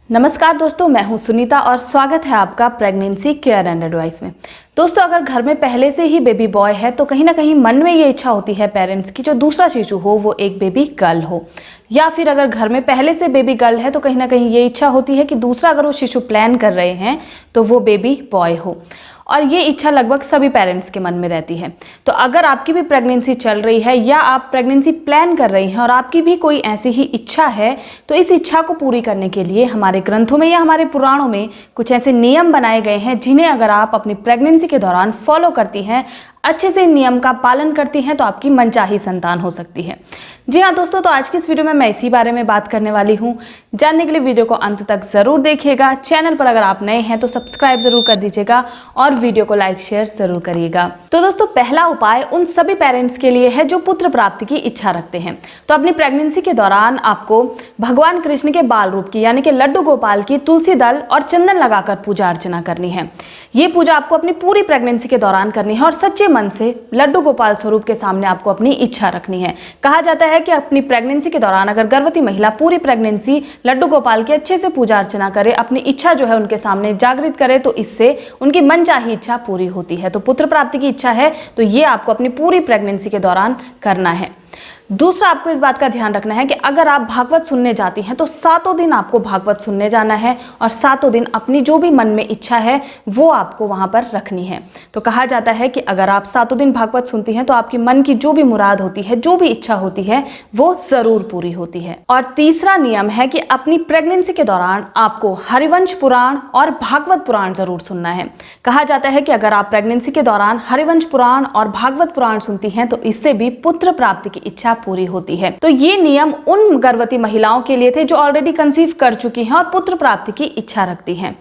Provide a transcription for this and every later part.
नमस्कार दोस्तों, मैं हूं सुनीता और स्वागत है आपका प्रेगनेंसी केयर एंड एडवाइस में। दोस्तों, अगर घर में पहले से ही बेबी बॉय है तो कहीं ना कहीं मन में ये इच्छा होती है पेरेंट्स की जो दूसरा शिशु हो वो एक बेबी गर्ल हो, या फिर अगर घर में पहले से बेबी गर्ल है तो कहीं ना कहीं ये इच्छा होती है कि दूसरा अगर वो शिशु प्लान कर रहे हैं तो वो बेबी बॉय हो। और ये इच्छा लगभग सभी पेरेंट्स के मन में रहती है। तो अगर आपकी भी प्रेगनेंसी चल रही है या आप प्रेगनेंसी प्लान कर रही हैं और आपकी भी कोई ऐसी ही इच्छा है, तो इस इच्छा को पूरी करने के लिए हमारे ग्रंथों में या हमारे पुराणों में कुछ ऐसे नियम बनाए गए हैं जिन्हें अगर आप अपनी प्रेगनेंसी के दौरान फॉलो करती हैं, अच्छे से नियम का पालन करती हैं, तो आपकी मनचाही संतान हो सकती है। जी हाँ दोस्तों, तो आज की इस वीडियो में मैं इसी बारे में बात करने वाली हूँ। जानने के लिए वीडियो को अंत तक जरूर देखिएगा। चैनल पर अगर आप नए हैं तो सब्सक्राइब जरूर कर दीजिएगा और वीडियो को लाइक शेयर जरूर करिएगा। तो दोस्तों, पहला उपाय उन सभी पेरेंट्स के लिए है जो पुत्र प्राप्ति की इच्छा रखते हैं। तो अपनी प्रेगनेंसी के दौरान आपको भगवान कृष्ण के बाल रूप की यानी कि लड्डू गोपाल की तुलसी दल और चंदन लगाकर पूजा अर्चना करनी है। ये पूजा आपको अपनी पूरी प्रेगनेंसी के दौरान करनी है और सच्चे मन से लड्डू गोपाल स्वरूप के सामने आपको अपनी इच्छा रखनी है। कहा जाता है कि अपनी प्रेगनेंसी के दौरान अगर गर्भवती महिला पूरी प्रेगनेंसी लड्डू गोपाल की अच्छे से पूजा अर्चना करे, अपनी इच्छा जो है उनके सामने जागृत करे, तो इससे उनकी मनचाही इच्छा पूरी होती है। तो पुत्र प्राप्ति की इच्छा है तो ये आपको अपनी पूरी प्रेगनेंसी के दौरान करना है। दूसरा, आपको इस बात का ध्यान रखना है कि अगर आप भागवत सुनने जाती हैं तो 7 दिन आपको भागवत सुनने जाना है और 7 दिन अपनी जो भी मन में इच्छा है वो आपको वहां पर रखनी है। तो कहा जाता है कि अगर आप 7 दिन भागवत सुनती हैं तो आपकी मन की जो भी मुराद होती है, जो भी इच्छा होती है, वो जरूर पूरी होती है। और तीसरा नियम है कि अपनी प्रेगनेंसी के दौरान आपको हरिवंश पुराण और भागवत पुराण जरूर सुनना है। कहा जाता है कि अगर आप प्रेगनेंसी के दौरान हरिवंश पुराण और भागवत पुराण सुनती हैं तो इससे भी पुत्र प्राप्ति की इच्छा पूरी होती है। तो ये नियम उन गर्भवती महिलाओं के लिए थे जो ऑलरेडी कंसीव कर चुकी हैं और पुत्र प्राप्ति की इच्छा रखती हैं।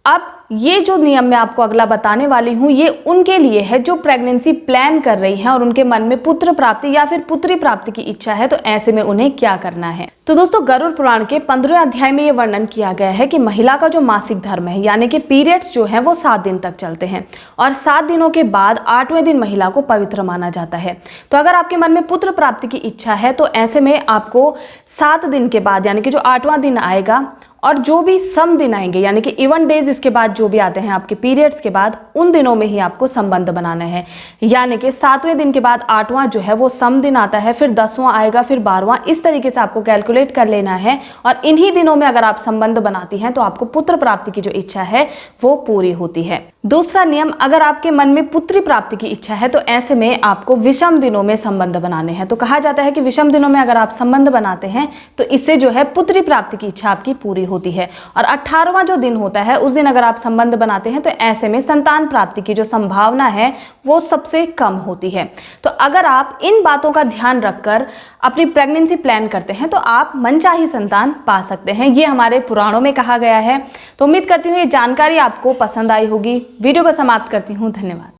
अब ये जो नियम मैं आपको अगला बताने वाली हूँ ये उनके लिए है जो प्रेगनेंसी प्लान कर रही हैं और उनके मन में पुत्र प्राप्ति या फिर पुत्री प्राप्ति की इच्छा है। तो ऐसे में उन्हें क्या करना है? तो दोस्तों, गरुड़ पुराण के 15वें अध्याय में ये वर्णन किया गया है कि महिला का जो मासिक धर्म है यानी कि पीरियड्स जो है वो 7 दिन तक चलते हैं और 7 दिनों के बाद 8वें दिन महिला को पवित्र माना जाता है। तो अगर आपके मन में पुत्र प्राप्ति की इच्छा है तो ऐसे में आपको 7 दिन के बाद यानी कि जो 8वां दिन आएगा और जो भी सम दिन आएंगे यानी कि इवन डेज इसके बाद जो भी आते हैं आपके पीरियड्स के बाद, उन दिनों में ही आपको संबंध बनाना है। यानी कि 7वें दिन के बाद 8वां जो है वो सम दिन आता है, फिर 10वां आएगा, फिर 12वां, इस तरीके से आपको कैलकुलेट कर लेना है। और इन्हीं दिनों में अगर आप संबंध बनाती हैं तो आपको पुत्र प्राप्ति की जो इच्छा है वो पूरी होती है। दूसरा नियम, अगर आपके मन में पुत्री प्राप्ति की इच्छा है तो ऐसे में आपको विषम दिनों में संबंध बनाने हैं। तो कहा जाता है कि विषम दिनों में अगर आप संबंध बनाते हैं तो इससे जो है पुत्री प्राप्ति की इच्छा आपकी पूरी होती है। और 18वां जो दिन होता है उस दिन अगर आप संबंध बनाते हैं तो ऐसे में संतान प्राप्ति की जो संभावना है वो सबसे कम होती है। तो अगर आप इन बातों का ध्यान रखकर अपनी प्रेगनेंसी प्लान करते हैं तो आप मनचाही संतान पा सकते हैं। ये हमारे पुराणों में कहा गया है। तो उम्मीद करती हूँ ये जानकारी आपको पसंद आई होगी। वीडियो को समाप्त करती हूँ। धन्यवाद।